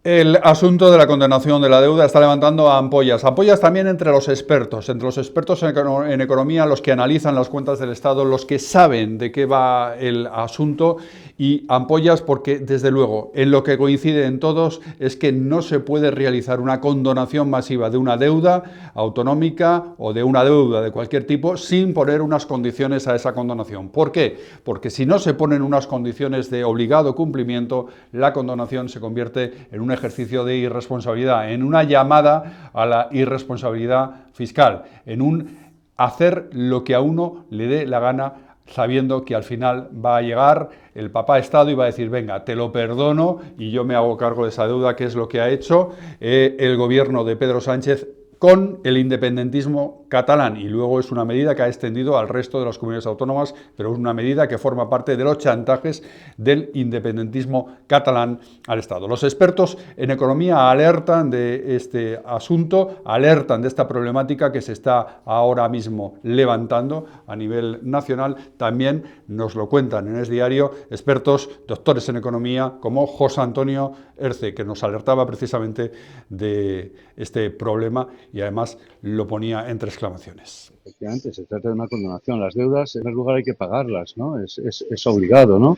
El asunto de la condonación de la deuda está levantando ampollas. Ampollas también entre los expertos en economía, los que analizan las cuentas del Estado, los que saben de qué va el asunto, y ampollas porque, desde luego, en lo que coinciden todos es que no se puede realizar una condonación masiva de una deuda autonómica o de una deuda de cualquier tipo sin poner unas condiciones a esa condonación. ¿Por qué? Porque si no se ponen unas condiciones de obligado cumplimiento, la condonación se convierte en un ejercicio de irresponsabilidad, en una llamada a la irresponsabilidad fiscal, en un hacer lo que a uno le dé la gana, sabiendo que al final va a llegar el papá Estado y va a decir, venga, te lo perdono y yo me hago cargo de esa deuda, que es lo que ha hecho el gobierno de Pedro Sánchez con el independentismo catalán, y luego es una medida que ha extendido al resto de las comunidades autónomas, pero es una medida que forma parte de los chantajes del independentismo catalán al Estado. Los expertos en economía alertan de este asunto, alertan de esta problemática que se está ahora mismo levantando a nivel nacional. También nos lo cuentan en Es Diario expertos, doctores en economía, como José Antonio Erce, que nos alertaba precisamente de este problema y además lo ponía entre exclamaciones. Efectivamente, se trata de una condonación. Las deudas, en primer lugar, hay que pagarlas, ¿no? Es obligado, ¿no?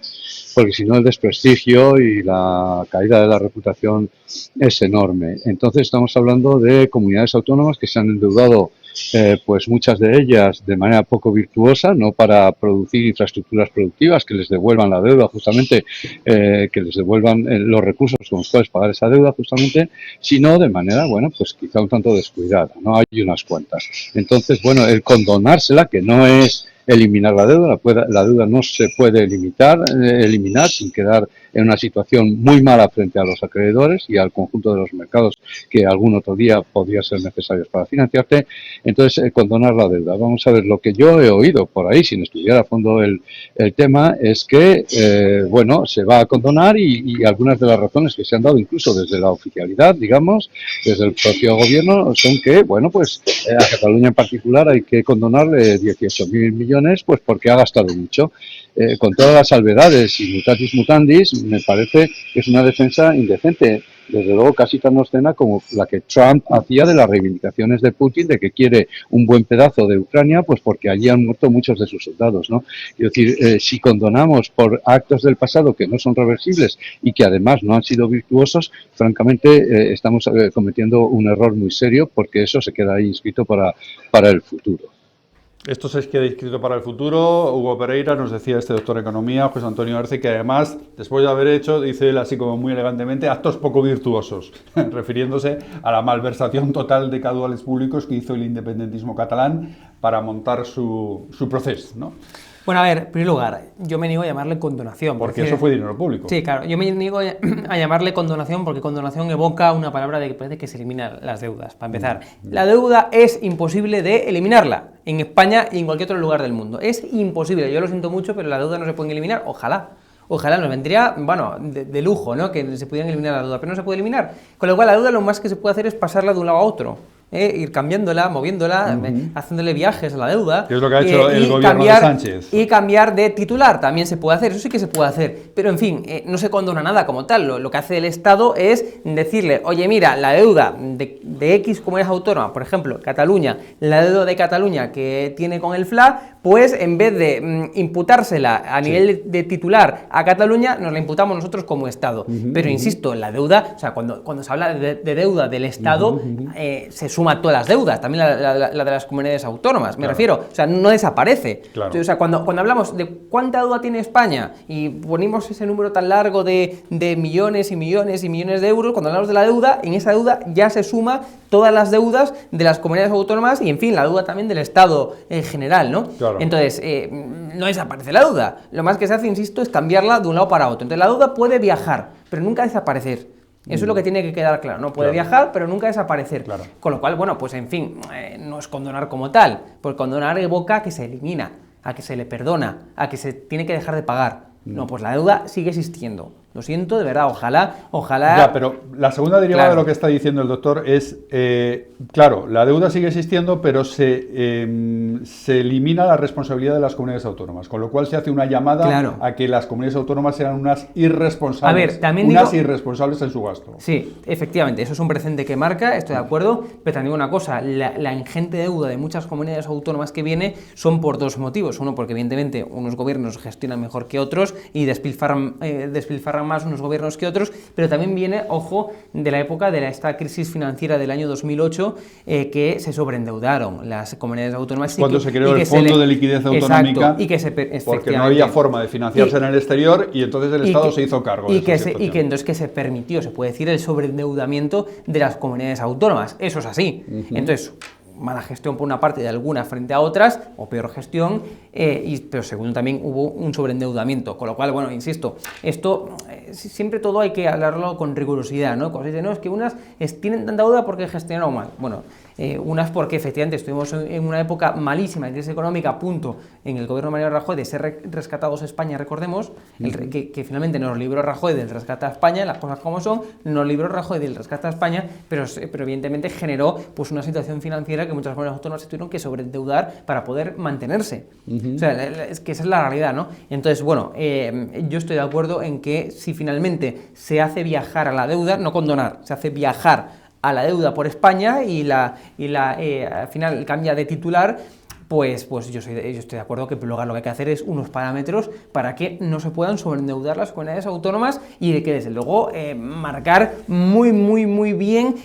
Porque si no, el desprestigio y la caída de la reputación es enorme. Entonces, estamos hablando de comunidades autónomas que se han endeudado, pues muchas de ellas de manera poco virtuosa, no para producir infraestructuras productivas que les devuelvan la deuda, justamente, que les devuelvan los recursos con los cuales pagar esa deuda, justamente, sino de manera, bueno, pues quizá un tanto descuidada, ¿no? Hay unas cuantas. Entonces, bueno, el condonársela, que no es eliminar la deuda, la deuda no se puede eliminar sin quedar en una situación muy mala frente a los acreedores y al conjunto de los mercados que algún otro día podría ser necesarios para financiarte. Entonces, condonar la deuda. Vamos a ver, lo que yo he oído por ahí, sin estudiar a fondo el tema, es que, bueno, se va a condonar y algunas de las razones que se han dado incluso desde la oficialidad, digamos, desde el propio gobierno, son que, bueno, pues a Cataluña en particular hay que condonarle 18.000 millones, pues porque ha gastado mucho. Con todas las salvedades y mutatis mutandis, me parece que es una defensa indecente. Desde luego casi tan obscena como la que Trump hacía de las reivindicaciones de Putin de que quiere un buen pedazo de Ucrania, pues porque allí han muerto muchos de sus soldados, ¿no? Es decir, si condonamos por actos del pasado que no son reversibles y que además no han sido virtuosos, francamente estamos cometiendo un error muy serio, porque eso se queda ahí inscrito para el futuro. Esto se queda inscrito para el futuro. Hugo Pereira nos decía, este doctor en economía, José Antonio Arce, que además, después de haber hecho, dice él así como muy elegantemente, actos poco virtuosos, refiriéndose a la malversación total de caudales públicos que hizo el independentismo catalán para montar su proceso, ¿no? Bueno, a ver, en primer lugar, yo me niego a llamarle condonación. Porque eso fue dinero público. Sí, claro, yo me niego a llamarle condonación porque condonación evoca una palabra de que parece que se eliminan las deudas. Para empezar, la deuda es imposible de eliminarla en España y en cualquier otro lugar del mundo. Es imposible, yo lo siento mucho, pero la deuda no se puede eliminar, ojalá. Ojalá nos vendría, bueno, de lujo, ¿no? Que se pudieran eliminar la deuda, pero no se puede eliminar. Con lo cual, la deuda lo más que se puede hacer es pasarla de un lado a otro. Ir cambiándola, moviéndola, haciéndole viajes a la deuda. Que es lo que ha hecho el gobierno de Sánchez. Y cambiar de titular, también se puede hacer, eso sí que se puede hacer. Pero en fin, no se condona nada como tal. Lo que hace el Estado es decirle, oye, mira, la deuda de X comunidades autónomas, por ejemplo, Cataluña, la deuda de Cataluña que tiene con el FLA, pues en vez de imputársela a nivel de titular a Cataluña, nos la imputamos nosotros como Estado. Pero insisto, la deuda, o sea, cuando se habla de deuda del Estado, se suma todas las deudas, también la de las comunidades autónomas, me refiero, o sea, no desaparece. Claro. O sea, cuando hablamos de cuánta deuda tiene España y ponemos ese número tan largo de millones y millones y millones de euros, cuando hablamos de la deuda, en esa deuda ya se suma todas las deudas de las comunidades autónomas y, en fin, la deuda también del Estado en general, ¿no? Claro. Entonces, no desaparece la deuda. Lo más que se hace, insisto, es cambiarla de un lado para otro. Entonces, la deuda puede viajar, pero nunca desaparecer. Eso es lo que tiene que quedar claro. No puede viajar, pero nunca desaparecer. Claro. Con lo cual, bueno, pues en fin, no es condonar como tal. Porque condonar evoca a que se elimina, a que se le perdona, a que se tiene que dejar de pagar. No, pues la deuda sigue existiendo. Lo siento, de verdad, ojalá... Ya, pero la segunda derivada Claro. de lo que está diciendo el doctor es, claro, la deuda sigue existiendo, pero se elimina la responsabilidad de las comunidades autónomas, con lo cual se hace una llamada Claro. a que las comunidades autónomas sean unas irresponsables, A ver, también irresponsables en su gasto. Sí, efectivamente, eso es un precedente que marca, estoy de acuerdo, pero también una cosa, la ingente deuda de muchas comunidades autónomas que viene son por dos motivos. Uno, porque evidentemente unos gobiernos gestionan mejor que otros y despilfarran más unos gobiernos que otros, pero también viene, ojo, de la época de esta crisis financiera del año 2008, que se sobreendeudaron las comunidades autónomas. Cuando se creó el Fondo de Liquidez Autonómica, exacto, y que porque no había forma de financiarse en el exterior y entonces el Estado se hizo cargo de esa situación. Y que entonces que se permitió, se puede decir, el sobreendeudamiento de las comunidades autónomas. Eso es así. Entonces, mala gestión por una parte de algunas frente a otras, o peor gestión, pero segundo también hubo un sobreendeudamiento, con lo cual, bueno, insisto, esto siempre todo hay que hablarlo con rigurosidad, ¿no? Cuando se dice, no, es que unas tienen tanta deuda porque gestionaron mal. Bueno, unas porque efectivamente estuvimos en una época malísima de crisis económica, a punto en el gobierno de Mariano Rajoy de ser rescatados a España, recordemos, que finalmente nos libró Rajoy del rescate a España, las cosas como son, nos libró Rajoy del rescate a España, pero evidentemente generó pues una situación financiera que muchas comunidades autónomas se tuvieron que sobreendeudar para poder mantenerse. O sea, es que esa es la realidad, ¿no? Entonces, bueno, yo estoy de acuerdo en que si finalmente se hace viajar a la deuda, no condonar, se hace viajar a la deuda por España y al final cambia de titular, pues yo estoy de acuerdo que en primer lugar lo que hay que hacer es unos parámetros para que no se puedan sobreendeudar las comunidades autónomas y de que desde luego marcar muy bien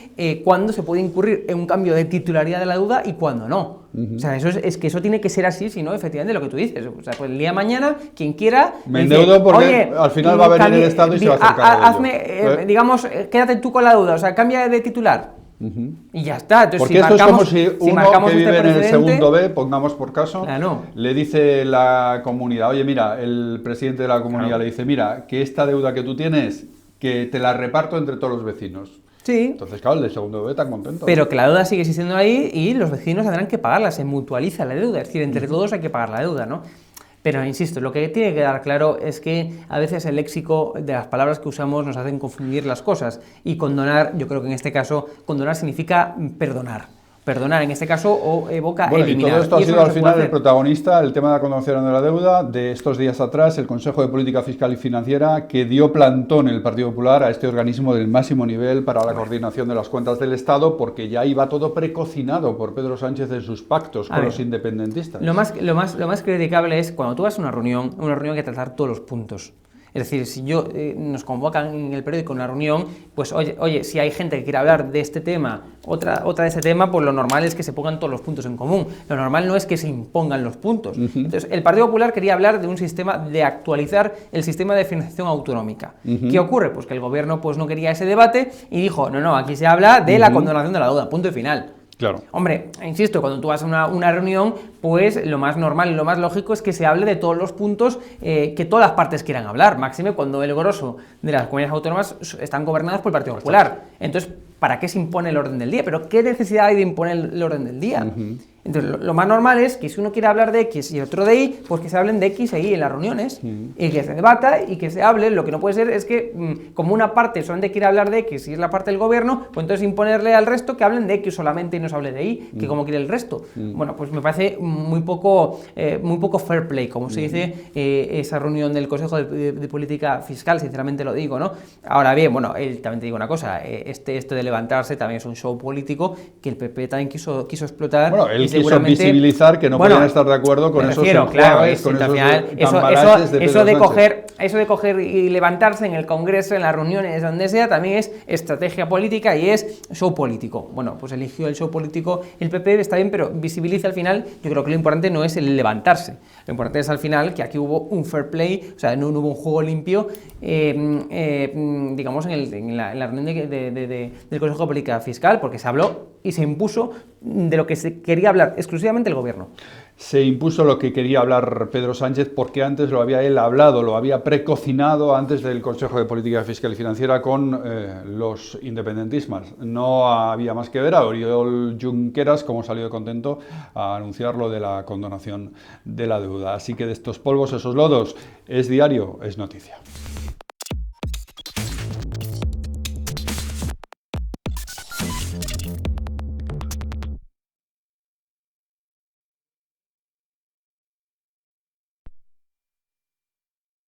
cuándo se puede incurrir en un cambio de titularidad de la deuda y cuándo no. O sea, es que eso tiene que ser así, si no, efectivamente, lo que tú dices. O sea, pues el día de mañana, quien quiera... Me endeudo porque al final va a venir el Estado y se va a hacer cargo de ello. Digamos, quédate tú con la deuda, o sea, cambia de titular. Y ya está. Entonces, porque esto es como si uno que vive en el precedente, segundo B, pongamos por caso, claro, le dice la comunidad, oye, mira, el presidente de la comunidad claro, le dice, mira, que esta deuda que tú tienes, que te la reparto entre todos los vecinos. Sí. Entonces, claro, el del segundo B está contento. Pero que la deuda sigue existiendo ahí y los vecinos tendrán que pagarla, se mutualiza la deuda, es decir, entre todos hay que pagar la deuda, ¿no? Pero insisto, lo que tiene que quedar claro es que a veces el léxico de las palabras que usamos nos hacen confundir las cosas y condonar, yo creo que en este caso, condonar significa perdonar. Perdonar en este caso o evoca eliminar. Y todo esto ha sido no al final el protagonista, el tema de la condonación de la deuda, de estos días atrás, el Consejo de Política Fiscal y Financiera, que dio plantón el Partido Popular a este organismo del máximo nivel para la coordinación de las cuentas del Estado, porque ya iba todo precocinado por Pedro Sánchez en sus pactos con los independentistas. Lo más criticable es cuando tú vas a una reunión hay que tratar todos los puntos. Es decir, si nos convocan en el periódico una reunión, pues oye, si hay gente que quiere hablar de este tema, otra de este tema, pues lo normal es que se pongan todos los puntos en común. Lo normal no es que se impongan los puntos. Entonces, el Partido Popular quería hablar de un sistema, de actualizar el sistema de financiación autonómica. ¿Qué ocurre? Pues que el gobierno pues no quería ese debate y dijo, no, aquí se habla de la condonación de la deuda, punto y final. Claro. Hombre, insisto, cuando tú vas a una reunión, pues lo más normal y lo más lógico es que se hable de todos los puntos que todas las partes quieran hablar, máxime cuando el grosso de las comunidades autónomas están gobernadas por el Partido Popular. Entonces, ¿para qué se impone el orden del día? ¿Pero qué necesidad hay de imponer el orden del día? Entonces, lo más normal es que si uno quiere hablar de X y otro de Y, pues que se hablen de X e Y en las reuniones y que se debata y que se hable. Lo que no puede ser es que, como una parte solamente quiere hablar de X y es la parte del gobierno, pues entonces imponerle al resto que hablen de X solamente y no se hable de Y, que como quiere el resto. Bueno, pues me parece muy poco fair play, como se dice esa reunión del Consejo de Política Fiscal, sinceramente lo digo, ¿no? Ahora bien, bueno, también te digo una cosa, esto de levantarse también es un show político que el PP también quiso explotar. Bueno, él quiso visibilizar que no podían estar de acuerdo con esos enjuagues, con eso de coger y levantarse en el Congreso, en las reuniones, donde sea, también es estrategia política y es show político. Bueno, pues eligió el show político el PP, está bien, pero visibiliza al final. Yo creo que lo importante no es el levantarse, lo importante es al final que aquí hubo un fair play, o sea, no hubo un juego limpio, digamos, en la reunión del Consejo de Política Fiscal, porque se habló y se impuso de lo que se quería hablar exclusivamente el gobierno. Se impuso lo que quería hablar Pedro Sánchez porque antes lo había él hablado, lo había precocinado antes del Consejo de Política Fiscal y Financiera con los independentistas. No había más que ver a Oriol Junqueras cómo salió de contento a anunciar lo de la condonación de la deuda. Así que de estos polvos, esos lodos, es diario, es noticia.